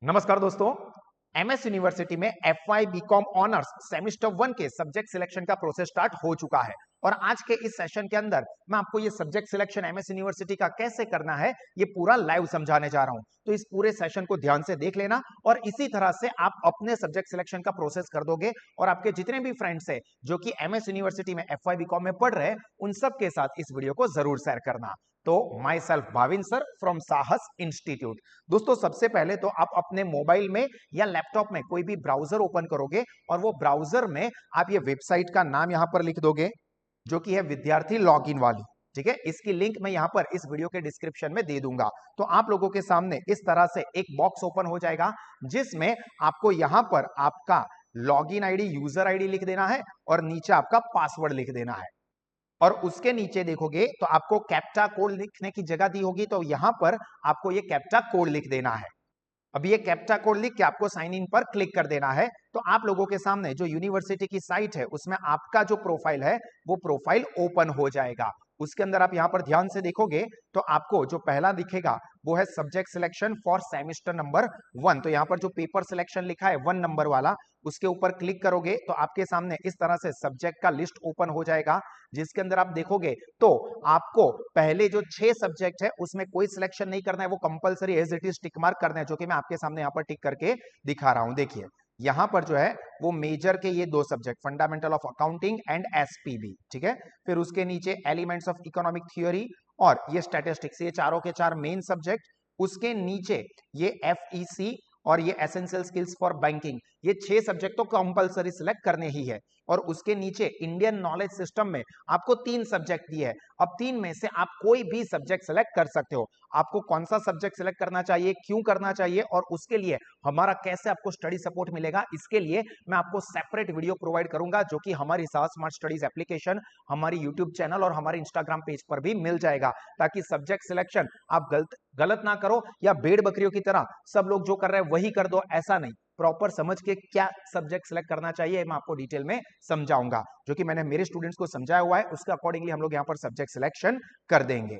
नमस्कार दोस्तों। MS university में एफवाई बीकॉम ऑनर्स सेमेस्टर 1 के सब्जेक्ट सिलेक्शन का प्रोसेस स्टार्ट हो चुका है और आज के इस सेशन के अंदर मैं आपको ये सब्जेक्ट सिलेक्शन एमएस यूनिवर्सिटी का कैसे करना है ये पूरा लाइव समझाने जा रहा हूं। तो इस पूरे सेशन को ध्यान से देख लेना और इसी तरह से आप अपने सब्जेक्ट सिलेक्शन का प्रोसेस कर दोगे और आपके जितने भी फ्रेंड्स हैं जो कि एमएस यूनिवर्सिटी में एफवाई बीकॉम में पढ़ रहे हैं उन सब के साथ इस वीडियो को जरूर शेयर करना। तो my self Bhavin sir from साहस इंस्टीट्यूट। दोस्तों सबसे पहले तो आप अपने मोबाइल में या लैपटॉप में कोई भी ब्राउजर ओपन करोगे और वो ब्राउजर में आप ये वेबसाइट का नाम यहां पर लिख दोगे जो कि है विद्यार्थी लॉगिन वाली। ठीक है, इसकी लिंक मैं यहां पर इस वीडियो के डिस्क्रिप्शन में दे दूंगा। तो आप लोगों के सामने इस तरह से एक बॉक्स ओपन हो जाएगा जिसमें आपको यहां पर आपका लॉगिन आईडी यूजर आईडी लिख देना है और नीचे आपका पासवर्ड लिख देना है और उसके नीचे देखोगे तो आपको कैप्चा कोड लिखने की जगह दी होगी तो यहां पर आपको ये कैप्चा कोड लिख देना है। अब ये कैप्चा कोड लिख के आपको साइन इन पर क्लिक कर देना है। तो आप लोगों के सामने जो यूनिवर्सिटी की साइट है उसमें आपका जो प्रोफाइल है वो प्रोफाइल ओपन हो जाएगा। उसके अंदर आप यहां पर ध्यान से देखोगे तो आपको जो पहला दिखेगा वो है subject selection for semester number 1। तो यहां पर जो पेपर सिलेक्शन लिखा है 1 नंबर वाला उसके ऊपर क्लिक करोगे तो आपके सामने इस तरह से सब्जेक्ट का लिस्ट ओपन हो जाएगा जिसके अंदर आप देखोगे तो आपको पहले जो 6 सब्जेक्ट है उसमें कोई सिलेक्शन नहीं करना है, वो compulsory as it is tick mark करना है जो कि मैं आपके सामने यहां पर टिक करके दिखा रहा हूं। देखिए यहां पर जो है वो मेजर के ये 2 subject fundamental of accounting and SPB, ठीक है। फिर उसके नीचे एलिमेंट्स ऑफ इकोनॉमिक थ्योरी और ये स्टैटिस्टिक्स, ये चारों के चार मेन सब्जेक्ट। उसके नीचे ये एफईसी और ये एसेंशियल स्किल्स फॉर बैंकिंग, ये 6 सब्जेक्ट तो कंपलसरी सिलेक्ट करने ही है। और उसके नीचे इंडियन नॉलेज सिस्टम में आपको 3 सब्जेक्ट दिए है। अब 3 में से आप कोई भी सब्जेक्ट सिलेक्ट कर सकते हो। आपको कौन सा सब्जेक्ट सिलेक्ट करना चाहिए, क्यों करना चाहिए और उसके लिए हमारा कैसे आपको स्टडी सपोर्ट मिलेगा, इसके लिए मैं आपको सेपरेट वीडियो प्रोवाइड करूंगा जो कि हमारी साहस स्मार्ट स्टडीज एप्लीकेशन, हमारी यूट्यूब चैनल और हमारे इंस्टाग्राम पेज पर भी मिल जाएगा ताकि सब्जेक्ट सिलेक्शन आप गलत ना करो या भेड़ बकरियों की तरह सब लोग जो कर रहे हैं वही कर दो, ऐसा नहीं। प्रॉपर समझ के क्या सब्जेक्ट सिलेक्ट करना चाहिए मैं आपको डिटेल में समझाऊंगा जो कि मैंने मेरे स्टूडेंट्स को समझाया हुआ है, उसके अकॉर्डिंगली हम लोग यहां पर सब्जेक्ट सिलेक्शन कर देंगे।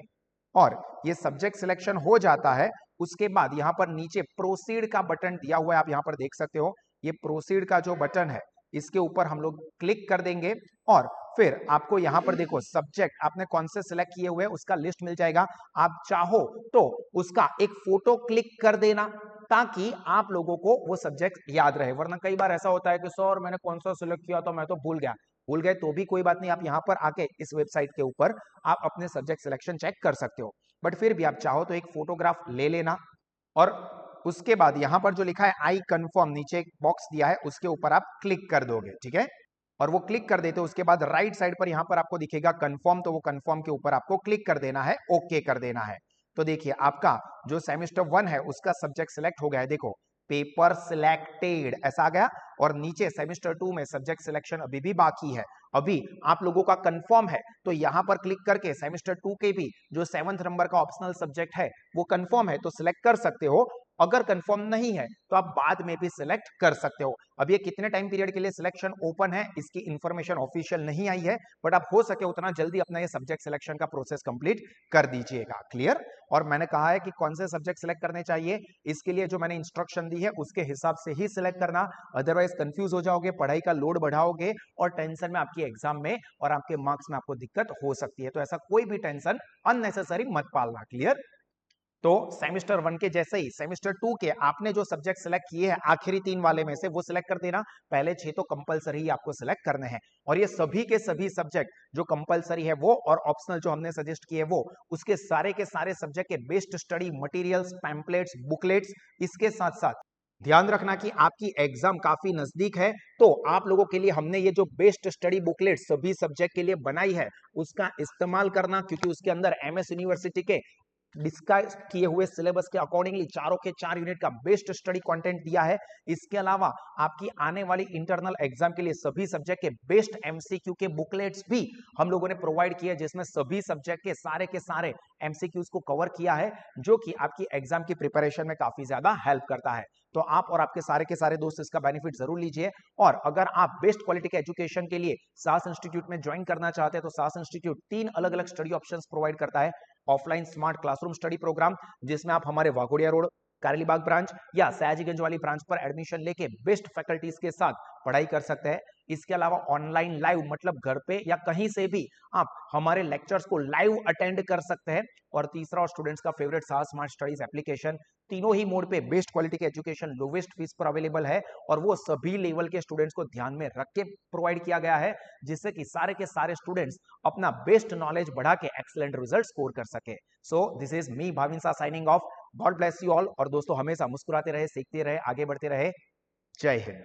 और ये सब्जेक्ट सिलेक्शन हो जाता है उसके बाद यहां पर नीचे प्रोसीड का बटन दिया हुआ है, आप यहां पर देख सकते हो। ये प्रोसीड का जो बटन है इसके ऊपर हम लोग क्लिक कर देंगे और फिर आपको यहां पर देखो सब्जेक्ट आपने कौन से सिलेक्ट किए हुए उसका लिस्ट मिल जाएगा। आप चाहो तो उसका एक फोटो क्लिक कर देना ताकि आप लोगों को वो सब्जेक्ट याद रहे, वरना कई बार ऐसा होता है कि सर मैंने कौन सा सिलेक्ट किया तो मैं तो भूल गया। भूल गए तो भी कोई बात नहीं, आप यहां पर आके इस वेबसाइट के ऊपर आप अपने सब्जेक्ट सिलेक्शन चेक कर सकते हो। बट फिर भी आप चाहो तो एक फोटोग्राफ ले लेना और उसके बाद यहां पर जो लिखा है आई कंफर्म, नीचे एक बॉक्स दिया है उसके ऊपर आप क्लिक कर दोगे, ठीक है। और वो क्लिक कर देते हो उसके बाद राइट साइड पर यहां पर आपको दिखेगा कंफर्म, तो वो कंफर्म के ऊपर आपको क्लिक कर देना है, ओके कर देना है। तो देखिए आपका जो सेमेस्टर 1 है उसका सब्जेक्ट सिलेक्ट हो गया है, देखो पेपर सिलेक्टेड ऐसा आ गया। और नीचे सेमेस्टर 2 में सब्जेक्ट सिलेक्शन अभी भी बाकी है, अभी आप लोगों का कंफर्म है। तो यहां पर क्लिक करके सेमेस्टर 2 के भी जो 7th नंबर का ऑप्शनल सब्जेक्ट है वो कंफर्म है तो सिलेक्ट कर सकते हो। अगर कंफर्म नहीं है तो आप बाद में भी सिलेक्ट कर सकते हो। अब ये कितने टाइम पीरियड के लिए सिलेक्शन ओपन है इसकी इंफॉर्मेशन ऑफिशियल नहीं आई है, बट आप हो सके उतना जल्दी अपना ये सब्जेक्ट सिलेक्शन का प्रोसेस कंप्लीट कर दीजिएगा। क्लियर। और मैंने कहा है कि कौन से सब्जेक्ट सिलेक्ट करने चाहिए, इसके लिए जो मैंने इंस्ट्रक्शन दी है उसके हिसाब से ही सिलेक्ट करना, अदरवाइज कंफ्यूज हो जाओगे, पढ़ाई का लोड बढ़ाओगे और टेंशन में आपकी एग्जाम में और आपके मार्क्स में आपको दिक्कत हो सकती है। तो ऐसा कोई भी टेंशन अननेसेसरी मत पालना। क्लियर। तो सेमेस्टर 1 के जैसे ही सेमेस्टर 2 के आपने जो सब्जेक्ट सिलेक्ट किए हैं आखिरी 3 वाले में से वो सिलेक्ट कर देना, पहले 6 तो कंपलसरी ही आपको सिलेक्ट करने हैं। और ये सभी के सभी सब्जेक्ट जो कंपलसरी है वो और ऑप्शनल जो हमने सजेस्ट किए वो, उसके सारे के सारे सब्जेक्ट के best study materials, pamphlets, booklets, इसके साथ साथ ध्यान रखना कि आपकी एग्जाम काफी नजदीक है तो आप लोगों के लिए हमने ये जो बेस्ट स्टडी बुकलेट सभी सब्जेक्ट के लिए बनाई है उसका इस्तेमाल करना, क्योंकि उसके अंदर एमएस यूनिवर्सिटी के डिस्कस किए हुए सिलेबस के अकॉर्डिंगली चारों के 4 यूनिट का बेस्ट स्टडी कंटेंट दिया है। इसके अलावा आपकी आने वाली इंटरनल एग्जाम के लिए सभी सब्जेक्ट के बेस्ट एमसीक्यू के बुकलेट्स भी हम लोगों ने प्रोवाइड किए जिसमें सभी सब्जेक्ट के सारे एमसीक्यूज को कवर किया है जो कि आपकी एग्जाम की प्रिपरेशन में काफी ज्यादा हेल्प करता है। तो आप और आपके सारे के सारे दोस्त इसका बेनिफिट जरूर लीजिए। और अगर आप बेस्ट क्वालिटी के एजुकेशन के लिए सास इंस्टीट्यूट में ज्वाइन करना चाहते हैं तो सास इंस्टीट्यूट 3 अलग अलग स्टडी ऑप्शंस प्रोवाइड करता है। Offline smart classroom study programme जिसमें आप हमारे वाघोड़िया रोड कारेलीबाग ब्रांच या सयाजीगंज वाली ब्रांच पर एडमिशन लेके बेस्ट फैकल्टीज के साथ पढ़ाई कर सकते हैं। इसके अलावा ऑनलाइन लाइव मतलब घर पे या कहीं से भी आप हमारे लेक्चर्स को लाइव अटेंड कर सकते हैं। और तीसरा और स्टूडेंट्स का फेवरेट साहस स्मार्ट स्टडीज एप्लीकेशन, तीनों ही मोड पे बेस्ट क्वालिटी के एजुकेशन लोवेस्ट फीस पर अवेलेबल है और वो सभी लेवल के स्टूडेंट्स को ध्यान में रख के प्रोवाइड किया गया है, जिससे कि सारे के सारे स्टूडेंट्स अपना बेस्ट नॉलेज बढ़ा के एक्सीलेंट रिजल्ट स्कोर कर सके। So this is me Bhavin Shah signing off. God bless you all. और दोस्तों हमेशा मुस्कुराते रहे, सीखते रहे, आगे बढ़ते रहे। जय हिंद।